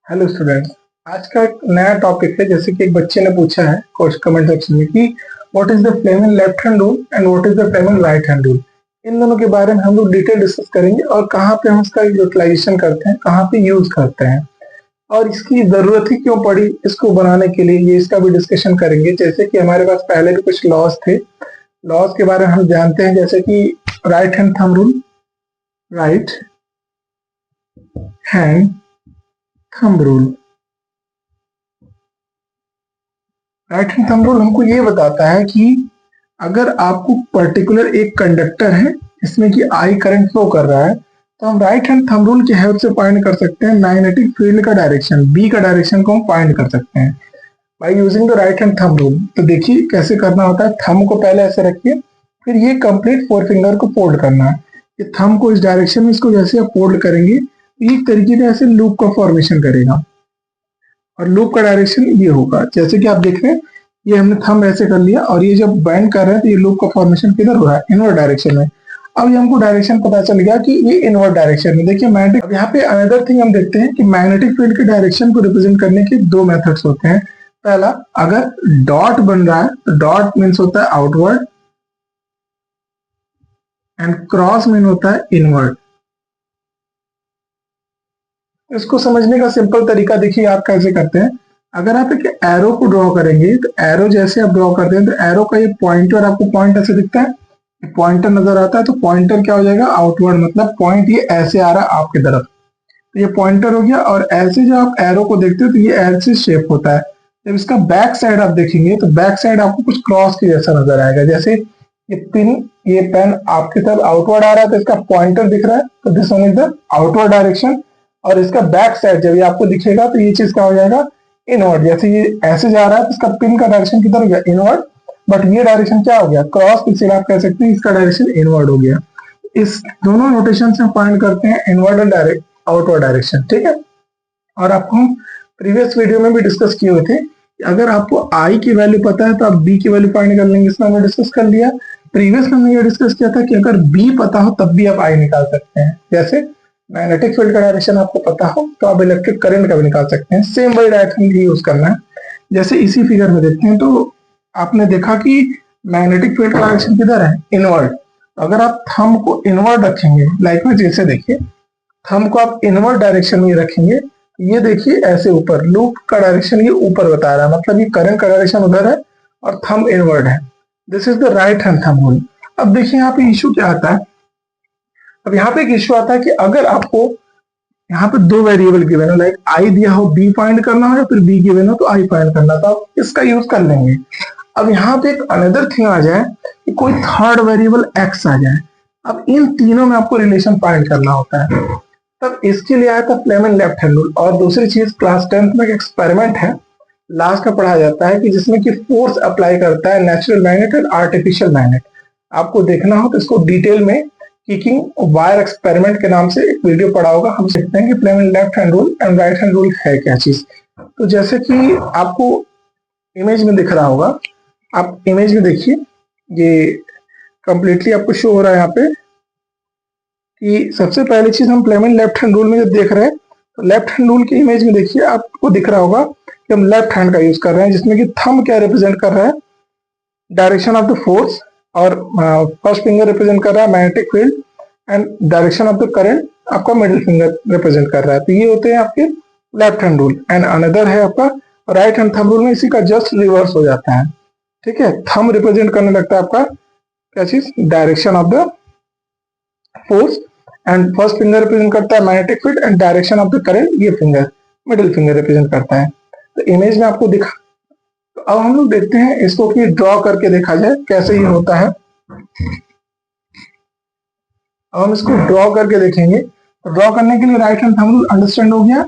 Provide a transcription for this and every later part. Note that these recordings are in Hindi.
Hello students. आज का एक नया टॉपिक है। जैसे कि एक बच्चे ने पूछा है क्वेश्चन कमेंट सेक्शन में कि what is the Fleming left hand rule and what is the Fleming right hand rule. इन दोनों के बारे में हम लोग डिटेल डिस्कस करेंगे और कहाँ पे हम इसका यूटिलाइजेशन करते हैं, कहाँ पे यूज करते हैं और इसकी जरूरत ही क्यों पड़ी इसको बनाने के लिए, ये इसका भी डिस्कशन करेंगे। जैसे कि हमारे पास पहले भी कुछ लॉज थे, लॉज के बारे में हम जानते हैं। जैसे कि right hand thumb rule, right hand thumb rule. Right hand thumb rule हमको ये बताता है कि अगर आपको पर्टिकुलर एक कंडक्टर है इसमें कि आई करंट फ्लो कर रहा है, तो हम राइट हैंड थंब रूल की हेल्प से फाइंड कर सकते हैं मैग्नेटिक फील्ड का डायरेक्शन, बी का डायरेक्शन को हम फाइंड कर सकते हैं by using the right hand thumb rule. तो देखिए कैसे करना होता है। थंब को पहले ऐसे रखिए, फिर ये कंप्लीट फोर फिंगर को फोल्ड करना है। ये थंब को इस डायरेक्शन में, इसको जैसे आप फोल्ड करेंगे एक तरीके से ऐसे लूप का फॉर्मेशन करेगा और लूप का डायरेक्शन ये होगा। जैसे कि आप देख रहे हैं ये हमने थंब ऐसे कर लिया और ये जब बैंड कर रहे हैं तो ये लूप का फॉर्मेशन किधर हो रहा है, इनवर्ड डायरेक्शन में। अब ये हमको डायरेक्शन पता चल गया कि ये इनवर्ड डायरेक्शन में। देखिए मैग्नेटिक, अब यहाँ पे अनदर थिंग हम देखते हैं कि मैग्नेटिक फील्ड के डायरेक्शन को रिप्रेजेंट करने के दो मेथड्स होते हैं। पहला, अगर डॉट बन रहा है तो डॉट मीन्स होता है आउटवर्ड एंड क्रॉस मीन होता है इनवर्ड। इसको समझने का सिंपल तरीका देखिए आप कैसे करते हैं। अगर आप एक एरो को ड्रॉ करेंगे तो एरो जैसे आप ड्रॉ करते हैं तो एरो का ये पॉइंटर, आपको पॉइंट ऐसे दिखता है, पॉइंटर नजर आता है, तो पॉइंटर क्या हो जाएगा, आउटवर्ड, मतलब पॉइंट ये ऐसे आ रहा है आपकी तरफ, तो ये पॉइंटर हो गया। और ऐसे जो आप एरो को देखते हो तो ये ऐसे शेप होता है। जब इसका बैक साइड आप देखेंगे तो बैक साइड आपको कुछ क्रॉस की जैसा नजर आएगा। जैसे ये पिन, ये पेन आपकी तरफ आउटवर्ड आ रहा है तो इसका पॉइंटर दिख रहा है, तो this one is the outward direction. और इसका बैक साइड जब ये आपको दिखेगा तो ये चीज क्या हो जाएगा, इनवर्ड। जैसे ये ऐसे जा रहा है तो इसका पिन का डायरेक्शन किधर हो गया, इनवर्ड, बट ये डायरेक्शन क्या हो गया, क्रॉस, इसलिए आप कह सकते हैं इसका डायरेक्शन इनवर्ड हो गया। इस दोनों नोटेशन से हम फाइंड करते हैं inward and direct outward direction, ठीक है। और आपको हम प्रीवियस वीडियो में भी डिस्कस किए हुए थे कि अगर आपको आई की वैल्यू पता है तो आप बी की वैल्यू फाइंड कर लेंगे। इसमें हमने डिस्कस कर लिया। प्रीवियस में हमने ये डिस्कस किया था कि अगर बी पता हो तब भी आप आई निकाल सकते हैं। जैसे मैग्नेटिक फील्ड का डायरेक्शन आपको पता हो तो आप इलेक्ट्रिक करंट का भी निकाल सकते हैं। सेम वही डायरेक्शन यूज करना है। जैसे इसी फिगर में देखते हैं तो आपने देखा कि मैग्नेटिक फील्ड का डायरेक्शन किधर है, इनवर्ड। अगर आप थंब को इनवर्ड रखेंगे, लाइक में जैसे देखिए थंब को आप इनवर्ड डायरेक्शन में रखेंगे, ये देखिए ऐसे ऊपर, लूप का डायरेक्शन ये ऊपर बता रहा है, मतलब ये करंट का डायरेक्शन उधर है और थंब इनवर्ड है। This is the right hand thumb rule. अब देखिए यहाँ पे इशू क्या आता है। अब यहाँ पे एक इशू आता है कि अगर आपको यहाँ पे दो वेरिएबल गिवन हो, लाइक आई दिया हो, बी फाइंड करना हो, या फिर बी गिवन हो तो आई फाइंड करना, तो आप इसका यूज कर लेंगे। अब यहाँ पे एक अनदर थिंग आ जाए कि कोई थर्ड वेरिएबल एक्स आ जाए। अब इन तीनों में आपको रिलेशन फाइंड करना होता है, तब इसके लिए आया था फ्लेमिंग लेफ्ट हैंड रूल। और दूसरी चीज, क्लास 10th में एक एक्सपेरिमेंट है, लास्ट का पढ़ा जाता है कि जिसमें कि फोर्स अप्लाई करता है नेचुरल मैग्नेट और आर्टिफिशियल मैग्नेट। आपको देखना हो तो इसको डिटेल में किकिंग वायर एक्सपेरिमेंट के नाम से एक वीडियो पढ़ा होगा। हम देखते हैं कि Fleming left hand rule and right hand rule है क्या चीज। तो जैसे कि आपको इमेज में दिख रहा होगा, आप इमेज में देखिए, ये कंप्लीटली आपको शो हो रहा है यहाँ पे कि सबसे पहली चीज हम फ्लेमिंग लेफ्ट हैंड रूल में जब देख रहे हैं तो लेफ्ट हैंड रूल की इमेज में देखिए आपको दिख रहा होगा कि हम लेफ्ट हैंड का यूज कर रहे हैं, जिसमें कि थंब क्या रिप्रेजेंट कर रहा है, डायरेक्शन ऑफ द फोर्स, और फर्स्ट फिंगर रिप्रेजेंट कर रहा है magnetic field, and direction of the current आपका मिडिल फिंगर रिप्रेजेंट कर रहा है। तो ये होते हैं आपके left hand rule. And another है आपका राइट हैंड थंब रूल में इसी का जस्ट रिवर्स हो जाता है, ठीक है। थंब रिप्रेजेंट करने लगता है आपका क्या चीज, direction of the force, and first finger represent करता है magnetic field, and direction of the current ये फिंगर मिडिल फिंगर रिप्रेजेंट करता है। तो इमेज में आपको दिखा। तो अब हम लोग देखते हैं इसको कि ड्रॉ करके देखा जाए कैसे ये होता है। अब हम इसको ड्रॉ करके देखेंगे। तो ड्रॉ करने के लिए right hand thumb rule understand हो गया।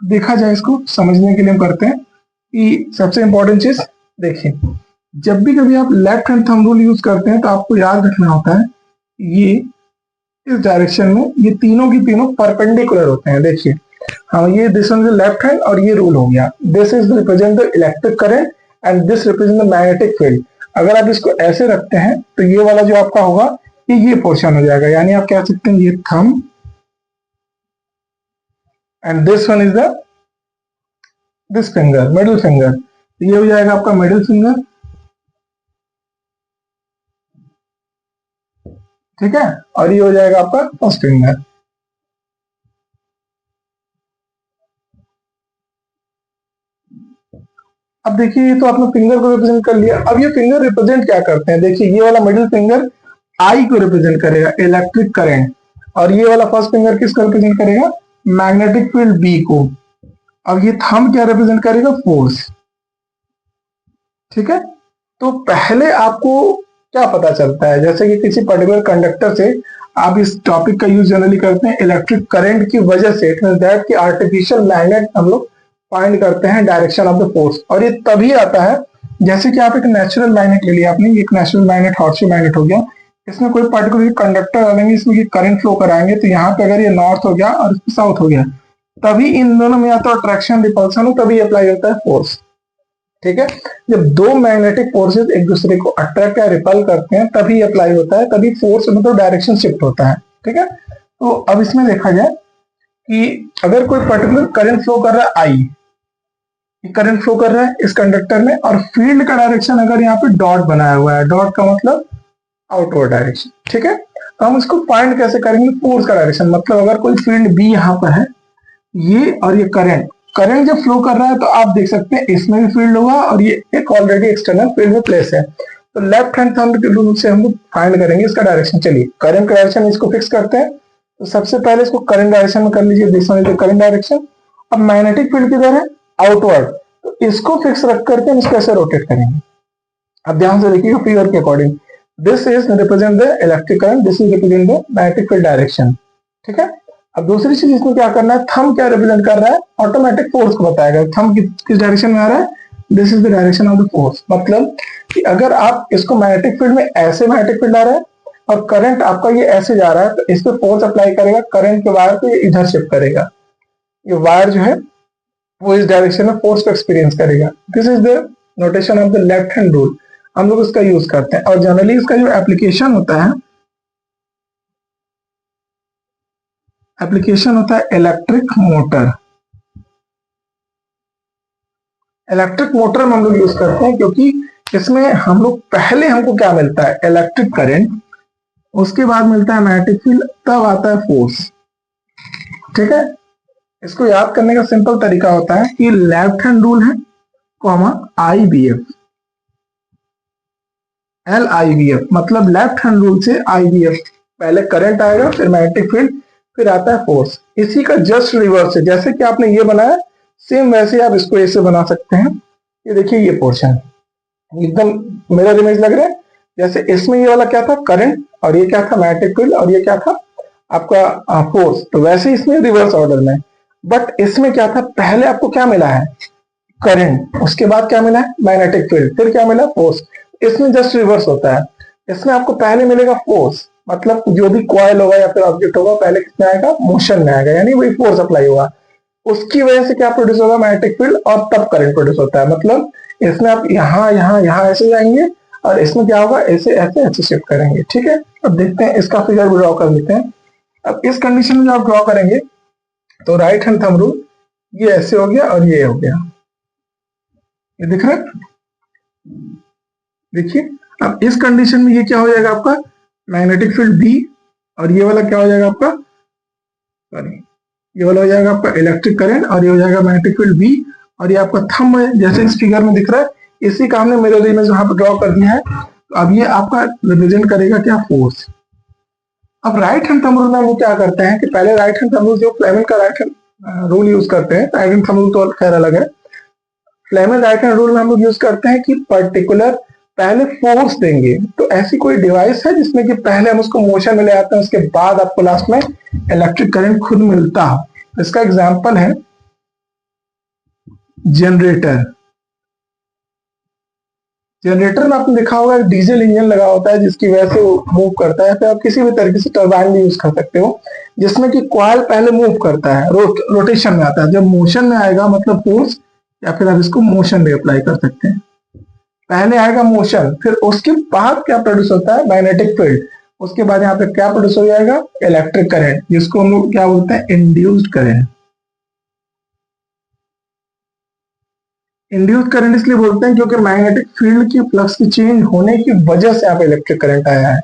देखा जाए इसको समझने के लिए हम करते हैं कि सबसे इंपॉर्टेंट चीज देखिए, जब भी कभी आप left hand thumb rule use करते हैं तो आपको याद रखना होता है ये इस डायरेक्शन में ये तीनों की तीनों परपेंडिकुलर होते हैं। देखिए हाँ, ये this one is left hand और ये रूल हो गया, this is represent the electric current and this represent the magnetic field. अगर आप इसको ऐसे रखते हैं तो ये वाला जो आपका होगा ये पोर्शन हो जाएगा, यानी आप कह सकते हैं ये thumb and this one is the this finger, middle finger, ये हो जाएगा आपका मिडिल फिंगर, ठीक है, और ये हो जाएगा आपका फर्स्ट फिंगर। अब देखिए ये तो आपने फिंगर को रिप्रेजेंट कर लिया। अब ये फिंगर रिप्रेजेंट क्या करते हैं, देखिए ये वाला मिडिल फिंगर आई को रिप्रेजेंट करेगा, इलेक्ट्रिक करंट, और ये वाला फर्स्ट फिंगर किसको रिप्रेजेंट करेगा, मैग्नेटिक फील्ड बी को। अब ये थंब क्या रिप्रेजेंट करेगा, फोर्स, ठीक है। तो पहले आपको क्या पता चलता है, जैसे कि किसी पर्टिकुलर कंडक्टर से आप इस टॉपिक का यूज जनरली करते हैं इलेक्ट्रिक करंट की वजह से, इट मींस दैट कि आर्टिफिशियल मैग्नेट हम लोग फाइंड करते हैं डायरेक्शन ऑफ द फोर्स, और ये तभी आता है जैसे कि आप एक नेचुरल मैग्नेट ले लिया आपने, एक नेचुरल मैग्नेट हॉर्सशू मैग्नेट हो गया, इसमें कोई पर्टिकुलर कंडक्टर डालेंगे, इसमें करंट फ्लो कराएंगे, तो यहाँ पे अगर ये नॉर्थ हो गया और साउथ हो गया, तभी इन दोनों में या तो अट्रैक्शन रिपल्सन हो, तभी अप्लाई होता है फोर्स, ठीक है। जब दो मैग्नेटिक फोर्सेस एक दूसरे को अट्रैक्ट या रिपल करते हैं तभी अप्लाई होता है, तभी फोर्स मतलब डायरेक्शन शिफ्ट होता है, ठीक है। तो अब इसमें देखा जाए कि अगर कोई पर्टिकुलर करंट फ्लो कर रहा है आई, करंट फ्लो कर रहा है इस कंडक्टर में, और फील्ड का डायरेक्शन अगर यहाँ पे डॉट बनाया हुआ है, डॉट का मतलब आउटवर्ड डायरेक्शन, ठीक है। तो हम इसको फाइंड कैसे करेंगे, फोर्स का डायरेक्शन, मतलब अगर कोई फील्ड बी यहाँ पर है, ये और ये करंट, करंट जब फ्लो कर रहा है तो आप देख सकते हैं इसमें भी फील्ड होगा, और ये एक ऑलरेडी एक्सटर्नल फील्ड में प्लेस है, तो लेफ्ट हैंड थंब के रूल से हम लोग फाइंड करेंगे इसका डायरेक्शन। चलिए करंट का डायरेक्शन इसको फिक्स करते हैं, तो सबसे पहले इसको करंट डायरेक्शन में कर लीजिए, this one is the current direction. अब मैग्नेटिक फील्ड किधर है, आउटवर्ड, तो इसको फिक्स रख करके हम इसको ऐसे रोटेट करेंगे। अब ध्यान से देखिएगा फिगर के according, this is represent the electric current, this is represent the magnetic field direction, ठीक है। अब दूसरी चीज इसमें क्या करना है, थंब क्या रिप्रेजेंट कर रहा है, ऑटोमेटिक फोर्स को बताएगा, थंब किस डायरेक्शन में आ रहा है, this is the direction of the force, मतलब कि अगर आप इसको मैग्नेटिक फील्ड में ऐसे मैग्नेटिक फील्ड आ रहा है और करंट आपका ये ऐसे जा रहा है, तो इस पे फोर्स अप्लाई करेगा, करंट के वायर को ये इधर शिफ्ट करेगा, ये वायर जो है वो इस डायरेक्शन में फोर्स को एक्सपीरियंस करेगा। This is the notation of the left hand rule, हम लोग इसका यूज करते हैं, और जनरली इसका जो एप्लीकेशन होता है इलेक्ट्रिक मोटर, इलेक्ट्रिक मोटर में हम लोग यूज करते हैं, क्योंकि इसमें हम लोग पहले हमको क्या मिलता है, इलेक्ट्रिक करंट, उसके बाद मिलता है मैग्नेटिक फील्ड, तब आता है फोर्स, ठीक है। इसको याद करने का सिंपल तरीका होता है कि लेफ्ट हैंड रूल है कॉमा IVF, LIVF, मतलब लेफ्ट हैंड रूल से IVF, पहले करंट आएगा फिर मैग्नेटिक फील्ड फिर आता है फोर्स, इसी का जस्ट रिवर्स है, जैसे कि आपने ये बनाया सेम वैसे आप इसको ऐसे बना सकते हैं। ये देखिए ये पोर्शन एकदम मिरर इमेज लग रहा है, जैसे इसमें ये वाला क्या था, करंट, और ये क्या था, मैग्नेटिक फील्ड, और ये क्या था आपका फोर्स, तो वैसे इसमें रिवर्स ऑर्डर में, बट इसमें क्या था, पहले आपको क्या मिला है, करंट, उसके बाद क्या मिला है, मैग्नेटिक फील्ड, फिर क्या मिला, फोर्स। इसमें जस्ट रिवर्स होता है, इसमें आपको पहले मिलेगा फोर्स, मतलब जो भी कॉइल होगा या फिर ऑब्जेक्ट होगा पहले किसमें आएगा, मोशन में आएगा, यानी वही फोर्स अप्लाई होगा, उसकी वजह से क्या प्रोड्यूस होगा, मैग्नेटिक फील्ड, और तब करंट प्रोड्यूस होता है। मतलब इसमें आप यहाँ यहाँ यहाँ ऐसे जाएंगे, और इसमें क्या होगा, ऐसे ऐसे ऐसे शिफ्ट करेंगे, ठीक है। अब देखते हैं इसका फिगर भी ड्रॉ कर लेते हैं। अब इस कंडीशन में जो आप ड्रॉ करेंगे, तो राइट हैंड थंब रूल, ये ऐसे हो गया और ये हो गया, ये दिख रहा है, देखिए। अब इस कंडीशन में ये क्या हो जाएगा आपका, मैग्नेटिक फील्ड बी, और ये वाला क्या हो जाएगा आपका, सॉरी, ये वाला हो जाएगा आपका इलेक्ट्रिक करंट, और ये हो जाएगा मैग्नेटिक फील्ड बी, और ये आपका थंब है जैसे इस फिगर में दिख रहा है, इसी का हमने मिरर इमेज वहां पर ड्रॉ कर दिया है। तो अब ये आपका रिप्रेजेंट करेगा क्या, फोर्स। अब राइट हैंड थंब रूल में वो क्या करते हैं कि पहले राइट हैंड थंब रूल, जो फ्लेमिंग का राइट हैंड रूल यूज करते हैं, राइट हैंड थंब रूल तो खैर अलग है, फ्लेमिंग राइट हैंड रूल में हम लोग यूज करते हैं कि पर्टिकुलर पहले फोर्स देंगे, तो ऐसी कोई डिवाइस है जिसमें कि पहले हम उसको मोशन में ले आते हैं, उसके बाद आपको लास्ट में इलेक्ट्रिक करंट खुद मिलता है। इसका एग्जांपल है जनरेटर। जनरेटर में आपने देखा होगा डीजल इंजन लगा होता है जिसकी वजह से वो मूव करता है, फिर आप किसी भी तरीके से टरबाइन भी यूज कर सकते हो, जिसमें कि कॉइल पहले मूव करता है, रोटेशन में आता है, जब मोशन में आएगा मतलब फोर्स, या फिर आप इसको मोशन भी अप्लाई कर सकते हैं। पहले आएगा मोशन, फिर उसके बाद क्या प्रोड्यूस होता है, मैग्नेटिक फील्ड, उसके बाद यहाँ पे क्या प्रोड्यूस हो जाएगा, इलेक्ट्रिक करंट, जिसको हम लोग क्या बोलते हैं, इंड्यूस्ड करंट। इंड्यूस करंट इसलिए बोलते हैं क्योंकि मैग्नेटिक फील्ड की फ्लक्स की चेंज होने की वजह से यहाँ पे इलेक्ट्रिक करंट आया है।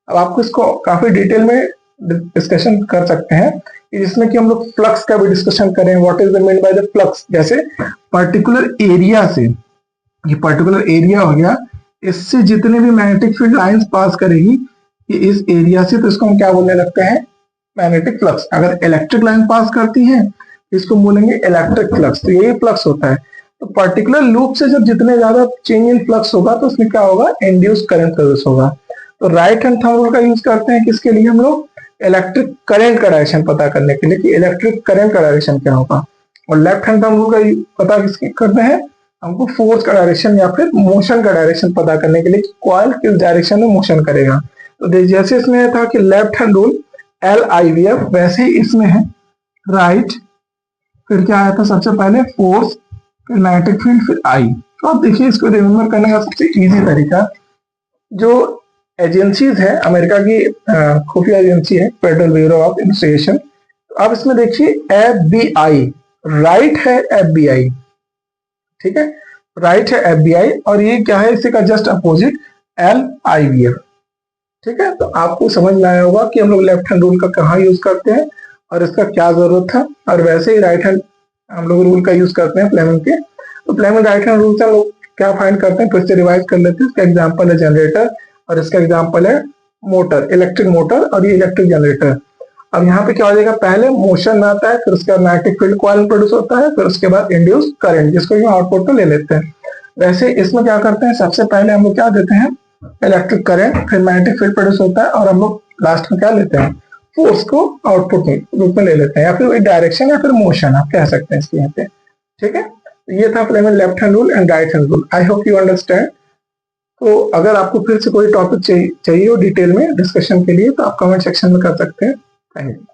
अब आपको इसको काफी डिटेल में डिस्कशन कर सकते हैं, जिसमें कि हम लोग फ्लक्स का भी डिस्कशन करें, what is the mean by the flux. जैसे पर्टिकुलर एरिया से, ये पर्टिकुलर एरिया हो गया, इससे जितने भी मैग्नेटिक फील्ड लाइंस पास करेगी ये इस एरिया से, तो इसको हम क्या बोलने लगते हैं, मैग्नेटिक फ्लक्स। अगर इलेक्ट्रिक लाइन पास करती है इसको बोलेंगे इलेक्ट्रिक फ्लक्स। तो यही फ्लक्स होता है। तो पर्टिकुलर लूप से जब जितने ज्यादा चेंज इन फ्लक्स होगा तो उसमें क्या होगा, इंड्यूस करंट प्रोड्यूस होगा। तो राइट हैंड थंब रूल का यूज करते हैं किसके लिए, हम लोग इलेक्ट्रिक करंट का डायरेक्शन पता करने के लिए कि इलेक्ट्रिक करंट का डायरेक्शन क्या होगा। और लेफ्ट हैंड थंब रूल का पता किसके करते हैं, हमको फोर्स का डायरेक्शन या फिर मोशन का डायरेक्शन पता करने के लिए कि कॉइल किस डायरेक्शन में मोशन करेगा। तो जैसे इसमें था कि लेफ्ट हैंड रूल LIVF, वैसे ही इसमें है राइट, फिर क्या आया था सबसे पहले फोर्स, फिर मैग्नेटिक फील्ड, फिर I। तो आप देखिए इसको रिमेम्बर करने का सबसे इजी तरीका, जो एजेंसीज है अमेरिका की खुफिया एजेंसी है फेडरल ब्यूरो ऑफ इन्वेस्टिगेशन, तो आप इसमें देखिए FBI, राइट है FBI, ठीक है, राइट है FBI, और ये क्या है, इसी का जस्ट अपोजिट LIVF, ठीक है। तो आपको समझ में आया होगा कि हम लोग लेफ्ट हैंड रूल का कहाँ यूज करते हैं और इसका क्या जरूरत था। और वैसे ही राइट हैंड हम लोग रूल का यूज करते हैं फ्लेमिंग के। तो फ्लेमिंग राइट हैंड रूल से हम लोग क्या फाइंड करते हैं, फिर से रिवाइज कर लेते हैं। इसका एग्जाम्पल है जनरेटर और इसका एग्जाम्पल है मोटर, इलेक्ट्रिक मोटर और ये इलेक्ट्रिक जनरेटर। अब यहाँ पे क्या हो जाएगा, पहले मोशन आता है, फिर उसके बाद मैग्नेटिक फील्ड कॉइल प्रोड्यूस होता है, फिर उसके बाद इंड्यूस करंट, जिसको हम आउटपुट पे ले लेते हैं। वैसे इसमें क्या करते हैं, सबसे पहले हम लोग क्या देते हैं, इलेक्ट्रिक करंट, फिर मैग्नेटिक फील्ड प्रोड्यूस होता है, और हम लोग लास्ट में क्या लेते हैं, फोर्स को आउटपुट रूप में ले लेते हैं, या फिर डायरेक्शन या फिर मोशन आप कह सकते हैं इसके यहाँ पे, ठीक है। ये था Fleming left hand rule and right hand rule. I hope you understand. तो अगर आपको फिर से कोई टॉपिक चाहिए हो डिटेल में डिस्कशन के लिए, तो आप कमेंट सेक्शन में कर सकते हैं। Thank you.